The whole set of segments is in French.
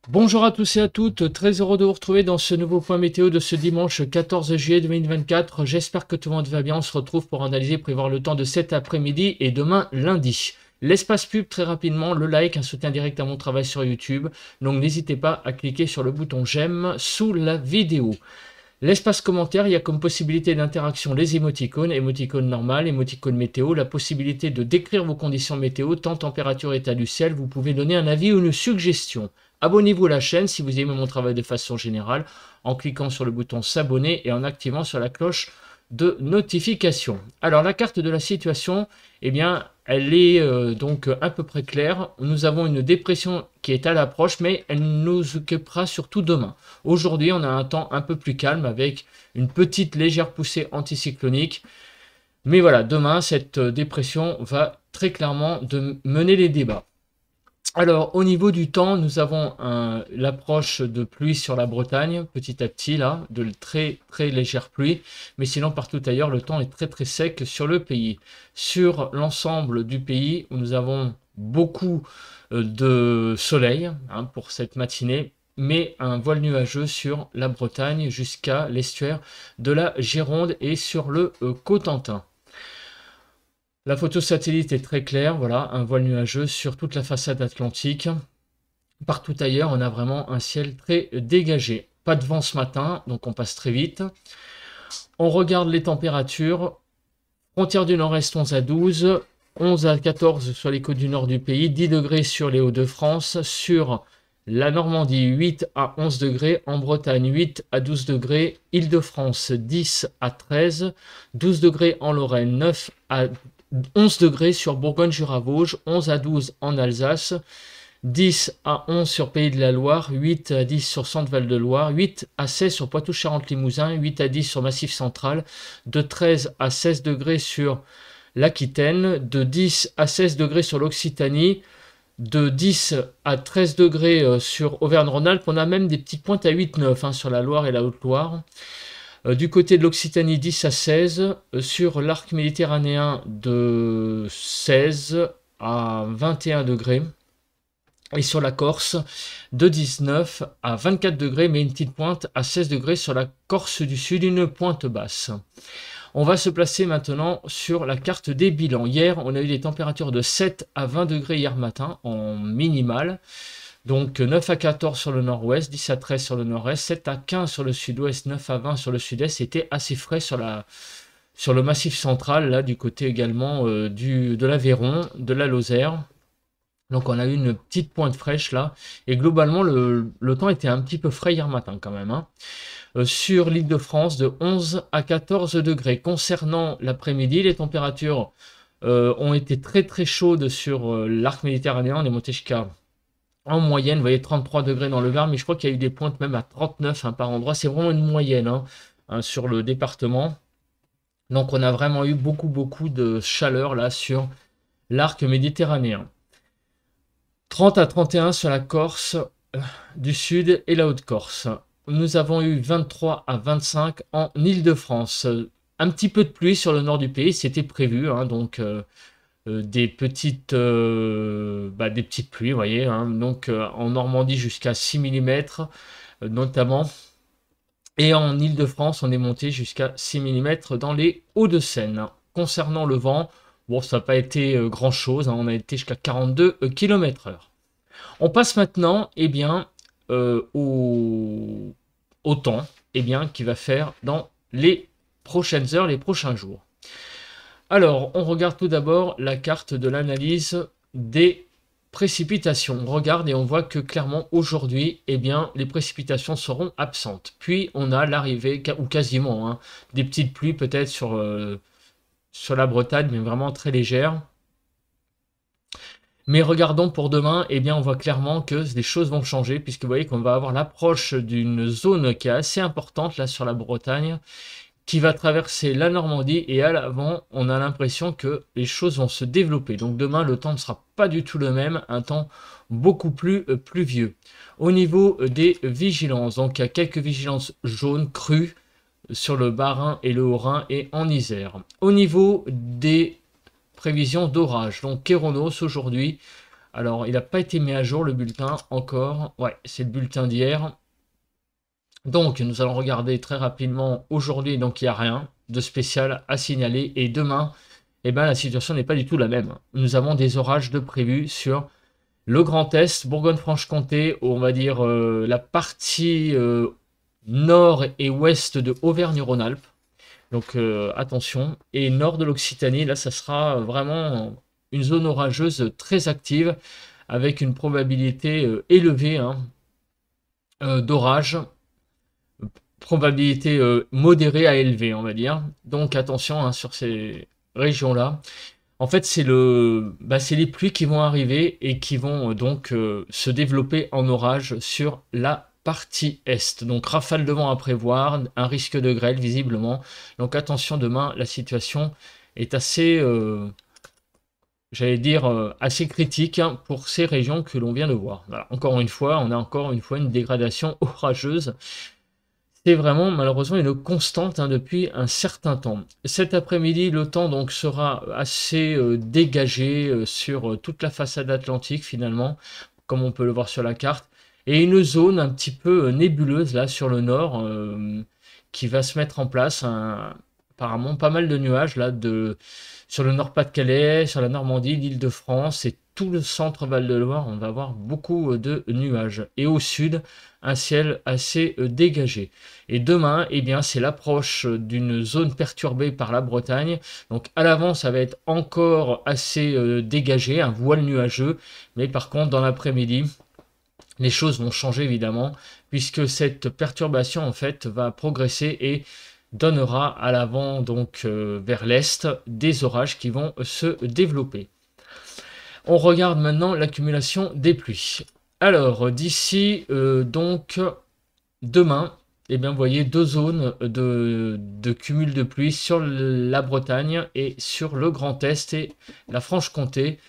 Bonjour à tous et à toutes, très heureux de vous retrouver dans ce nouveau point météo de ce dimanche 14 juillet 2024. J'espère que tout le monde va bien, on se retrouve pour analyser et prévoir le temps de cet après-midi et demain lundi. L'espace pub très rapidement, le like, un soutien direct à mon travail sur YouTube, donc n'hésitez pas à cliquer sur le bouton j'aime sous la vidéo. L'espace commentaire, il y a comme possibilité d'interaction les émoticônes, émoticône normal, émoticône météo, la possibilité de décrire vos conditions météo, temps, température, état du ciel, vous pouvez donner un avis ou une suggestion. Abonnez-vous à la chaîne si vous aimez mon travail de façon générale, en cliquant sur le bouton s'abonner et en activant sur la cloche de notification. Alors la carte de la situation, eh bien, elle est donc à peu près claire. Nous avons une dépression qui est à l'approche, mais elle nous occupera surtout demain. Aujourd'hui, on a un temps un peu plus calme avec une petite légère poussée anticyclonique. Mais voilà, demain, cette dépression va très clairement mener les débats. Alors, au niveau du temps, nous avons l'approche de pluie sur la Bretagne, petit à petit, là, de très très légère pluie. Mais sinon, partout ailleurs, le temps est très très sec sur le pays. Sur l'ensemble du pays, où nous avons beaucoup de soleil pour cette matinée, mais un voile nuageux sur la Bretagne jusqu'à l'estuaire de la Gironde et sur le Cotentin. La photo satellite est très claire, voilà, un voile nuageux sur toute la façade atlantique. Partout ailleurs, on a vraiment un ciel très dégagé. Pas de vent ce matin, donc on passe très vite. On regarde les températures. Frontière du nord-est 11 à 12, 11 à 14 sur les côtes du nord du pays, 10 degrés sur les Hauts-de-France, sur la Normandie 8 à 11 degrés, en Bretagne 8 à 12 degrés, Île-de-France 10 à 13, 12 degrés en Lorraine, 9 à 11 degrés sur Bourgogne-Jura-Vosges, 11 à 12 en Alsace, 10 à 11 sur Pays de la Loire, 8 à 10 sur Centre-Val de Loire, 8 à 16 sur Poitou-Charentes-Limousin, 8 à 10 sur Massif Central, de 13 à 16 degrés sur l'Aquitaine, de 10 à 16 degrés sur l'Occitanie, de 10 à 13 degrés sur Auvergne-Rhône-Alpes. On a même des petites pointes à 8-9 sur la Loire et la Haute-Loire. Du côté de l'Occitanie, 10 à 16. Sur l'arc méditerranéen, de 16 à 21 degrés. Et sur la Corse, de 19 à 24 degrés, mais une petite pointe à 16 degrés sur la Corse du Sud, une pointe basse. On va se placer maintenant sur la carte des bilans. Hier, on a eu des températures de 7 à 20 degrés hier matin, en minimal. Donc 9 à 14 sur le nord-ouest, 10 à 13 sur le nord-est, 7 à 15 sur le sud-ouest, 9 à 20 sur le sud-est. C'était assez frais sur le massif central, là, du côté également de l'Aveyron, de la Lozère. Donc on a eu une petite pointe fraîche là. Et globalement, le temps était un petit peu frais hier matin quand même. Sur l'île de France, de 11 à 14 degrés. Concernant l'après-midi, les températures ont été très très chaudes sur l'arc méditerranéen. On est monté jusqu'à, en moyenne, vous voyez, 33 degrés dans le Var, mais je crois qu'il y a eu des pointes même à 39 par endroit. C'est vraiment une moyenne sur le département. Donc on a vraiment eu beaucoup de chaleur là sur l'arc méditerranéen. 30 à 31 sur la Corse du Sud et la Haute-Corse. Nous avons eu 23 à 25 en Île-de-France. Un petit peu de pluie sur le nord du pays, c'était prévu, donc des petites pluies, vous voyez, donc en Normandie jusqu'à 6 mm notamment. Et en Île-de-France, on est monté jusqu'à 6 mm dans les Hauts-de-Seine. Concernant le vent, bon, ça n'a pas été grand-chose, on a été jusqu'à 42 km/h. On passe maintenant au temps qu'il va faire dans les prochaines heures, les prochains jours. Alors, on regarde tout d'abord la carte de l'analyse des précipitations. On regarde et on voit que clairement aujourd'hui, les précipitations seront absentes. Puis on a l'arrivée, ou quasiment, des petites pluies peut-être sur la Bretagne, mais vraiment très légères. Mais regardons pour demain, on voit clairement que les choses vont changer, puisque vous voyez qu'on va avoir l'approche d'une zone qui est assez importante là sur la Bretagne, qui va traverser la Normandie, et à l'avant, on a l'impression que les choses vont se développer. Donc demain, le temps ne sera pas du tout le même, un temps beaucoup plus pluvieux. Au niveau des vigilances, donc il y a quelques vigilances jaunes crues sur le Bas-Rhin et le Haut-Rhin et en Isère. Au niveau des prévisions d'orage, donc Kéronos aujourd'hui Alors, il n'a pas été mis à jour le bulletin encore. Ouais, c'est le bulletin d'hier. Donc, nous allons regarder très rapidement aujourd'hui. Donc, il n'y a rien de spécial à signaler. Et demain, eh ben, la situation n'est pas du tout la même. Nous avons des orages de prévus sur le Grand Est, Bourgogne-Franche-Comté, on va dire la partie nord et ouest de Auvergne-Rhône-Alpes. Donc attention. Et nord de l'Occitanie, là, ça sera vraiment une zone orageuse très active avec une probabilité élevée hein, d'orage. Probabilité modérée à élevée, on va dire. Donc attention hein, sur ces régions-là. En fait, c'est les pluies qui vont arriver et qui vont donc se développer en orage sur la partie est. Donc rafale de vent à prévoir, un risque de grêle visiblement. Donc attention, demain, la situation est assez, j'allais dire, assez critique hein, pour ces régions que l'on vient de voir. Voilà. Encore une fois, on a encore une fois une dégradation orageuse. C'est vraiment malheureusement une constante hein, depuis un certain temps. Cet après-midi, le temps donc sera assez dégagé sur toute la façade atlantique finalement, comme on peut le voir sur la carte, et une zone un petit peu nébuleuse là sur le nord qui va se mettre en place. Apparemment pas mal de nuages là sur le Nord-Pas-de-Calais, sur la Normandie, l'Île-de-France et tout le centre Val-de-Loire. On va avoir beaucoup de nuages. Et au sud, un ciel assez dégagé. Et demain, eh bien, c'est l'approche d'une zone perturbée par la Bretagne. Donc à l'avant, ça va être encore assez dégagé, un voile nuageux. Mais par contre, dans l'après-midi, les choses vont changer évidemment, puisque cette perturbation en fait va progresser et donnera à l'avant donc vers l'est des orages qui vont se développer. On regarde maintenant l'accumulation des pluies. Alors d'ici donc demain, eh bien, vous voyez deux zones de cumul de pluie sur la Bretagne et sur le Grand Est et la Franche-Comté,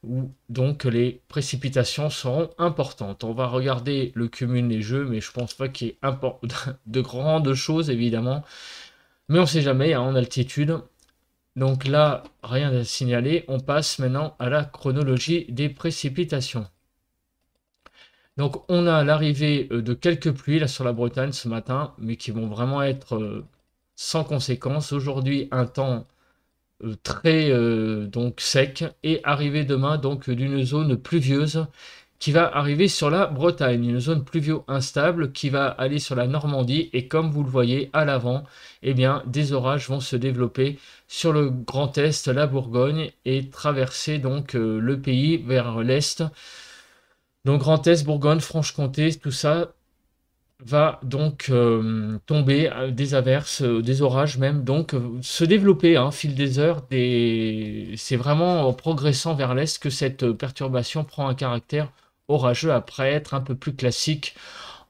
où donc les précipitations seront importantes. On va regarder le cumul neigeux, mais je pense pas qu'il y ait de grandes choses évidemment, mais on ne sait jamais hein, en altitude. Donc là, rien à signaler. On passe maintenant à la chronologie des précipitations. Donc on a l'arrivée de quelques pluies là sur la Bretagne ce matin, mais qui vont vraiment être sans conséquence. Aujourd'hui, un temps très donc sec et arrivé demain donc d'une zone pluvieuse qui va arriver sur la Bretagne, une zone pluvio instable qui va aller sur la Normandie et comme vous le voyez à l'avant, eh bien des orages vont se développer sur le Grand Est, la Bourgogne et traverser donc le pays vers l'Est. Donc Grand Est, Bourgogne, Franche-Comté, tout ça va donc tomber des averses, des orages même, donc se développer au fil des heures. C'est vraiment en progressant vers l'est que cette perturbation prend un caractère orageux après être un peu plus classique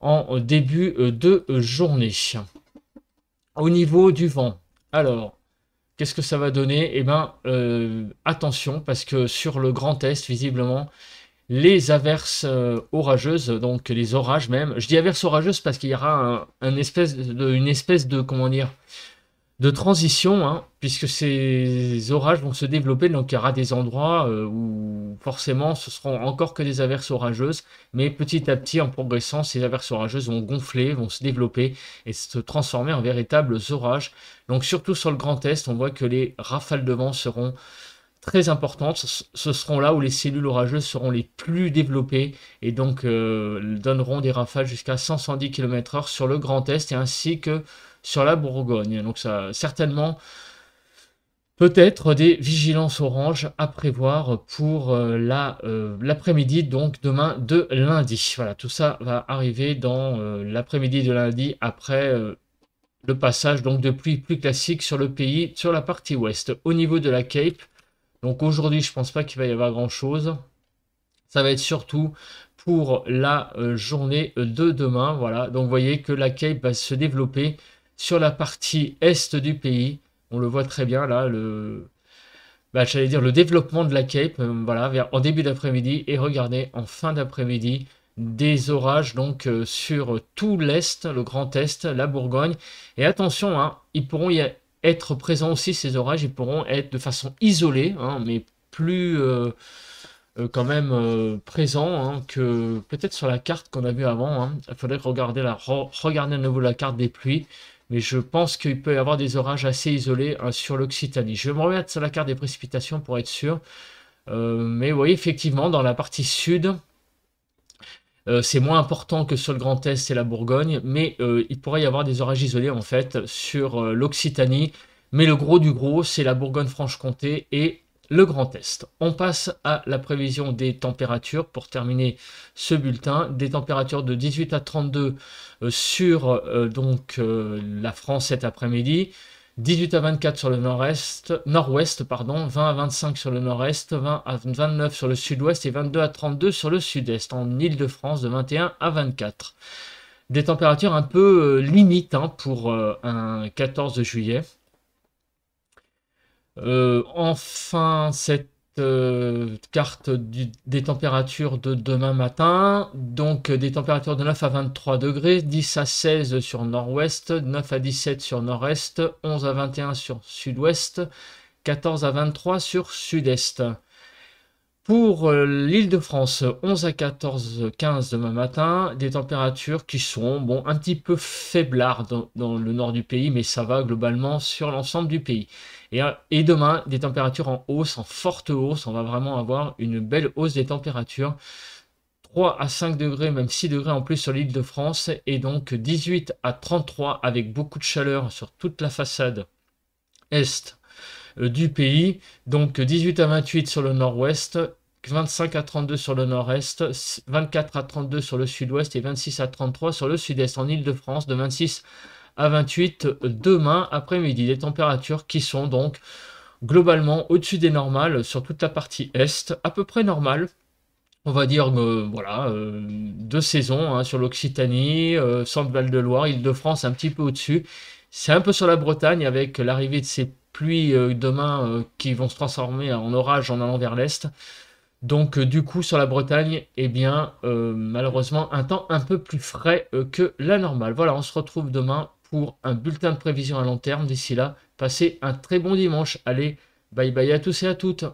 en début de journée. Au niveau du vent, alors, qu'est-ce que ça va donner? Eh bien, attention, parce que sur le Grand Est, visiblement, les averses orageuses, donc les orages même. Je dis averses orageuses parce qu'il y aura une espèce de, comment dire, de transition, hein, puisque ces orages vont se développer, donc il y aura des endroits où forcément ce seront encore que des averses orageuses, mais petit à petit en progressant, ces averses orageuses vont gonfler, vont se développer et se transformer en véritables orages. Donc surtout sur le Grand Est, on voit que les rafales de vent seront très importantes. Ce seront là où les cellules orageuses seront les plus développées et donc donneront des rafales jusqu'à 110 km/h sur le Grand Est et ainsi que sur la Bourgogne. Donc ça certainement peut-être des vigilances orange à prévoir pour l'après-midi, donc demain de lundi. Voilà, tout ça va arriver dans l'après-midi de lundi après le passage donc de pluie plus classique sur le pays, sur la partie ouest. Au niveau de la Cape, donc aujourd'hui, je pense pas qu'il va y avoir grand-chose. Ça va être surtout pour la journée de demain. Voilà, donc vous voyez que la Cape va se développer sur la partie est du pays. On le voit très bien là, j'allais dire le développement de la Cape, voilà, en début d'après-midi. Et regardez, en fin d'après-midi, des orages donc sur tout l'Est, le Grand Est, la Bourgogne. Et attention, hein, ils pourront être présents aussi, ces orages, ils pourront être de façon isolée, hein, mais plus quand même présent, hein, que peut-être sur la carte qu'on a vue avant, hein. Il faudrait regarder, regarder à nouveau la carte des pluies, mais je pense qu'il peut y avoir des orages assez isolés sur l'Occitanie. Je vais me remettre sur la carte des précipitations pour être sûr. Mais oui, effectivement, dans la partie sud, c'est moins important que sur le Grand Est et la Bourgogne, mais il pourrait y avoir des orages isolés en fait sur l'Occitanie. Mais le gros du gros, c'est la Bourgogne-Franche-Comté et le Grand Est. On passe à la prévision des températures pour terminer ce bulletin. Des températures de 18 à 32 sur la France cet après-midi. 18 à 24 sur le nord-ouest, pardon, 20 à 25 sur le nord-est, 20 à 29 sur le sud-ouest et 22 à 32 sur le sud-est. En Île-de-France, de 21 à 24. Des températures un peu limites hein, pour un 14 juillet. Enfin, cette carte des températures de demain matin, donc des températures de 9 à 23 degrés, 10 à 16 sur nord-ouest, 9 à 17 sur nord-est, 11 à 21 sur sud-ouest, 14 à 23 sur sud-est. Pour l'Île-de-France, 11 à 14, 15 demain matin, des températures qui sont bon, un petit peu faiblardes dans le nord du pays, mais ça va globalement sur l'ensemble du pays. Et demain, des températures en hausse, en forte hausse, on va vraiment avoir une belle hausse des températures. 3 à 5 degrés, même 6 degrés en plus sur l'Île-de-France, et donc 18 à 33 avec beaucoup de chaleur sur toute la façade est du pays, donc 18 à 28 sur le nord-ouest, 25 à 32 sur le nord-est, 24 à 32 sur le sud-ouest et 26 à 33 sur le sud-est. En Île-de-France, de 26 à 28 demain après-midi. Des températures qui sont donc globalement au-dessus des normales sur toute la partie est, à peu près normales. On va dire voilà, de saison hein, sur l'Occitanie, Centre-Val de Loire, Île-de-France un petit peu au-dessus. C'est un peu sur la Bretagne avec l'arrivée de ces pluies demain qui vont se transformer en orage en allant vers l'est. Donc du coup sur la Bretagne, eh bien malheureusement un temps un peu plus frais que la normale. Voilà, on se retrouve demain pour un bulletin de prévision à long terme. D'ici là, passez un très bon dimanche. Allez, bye bye à tous et à toutes.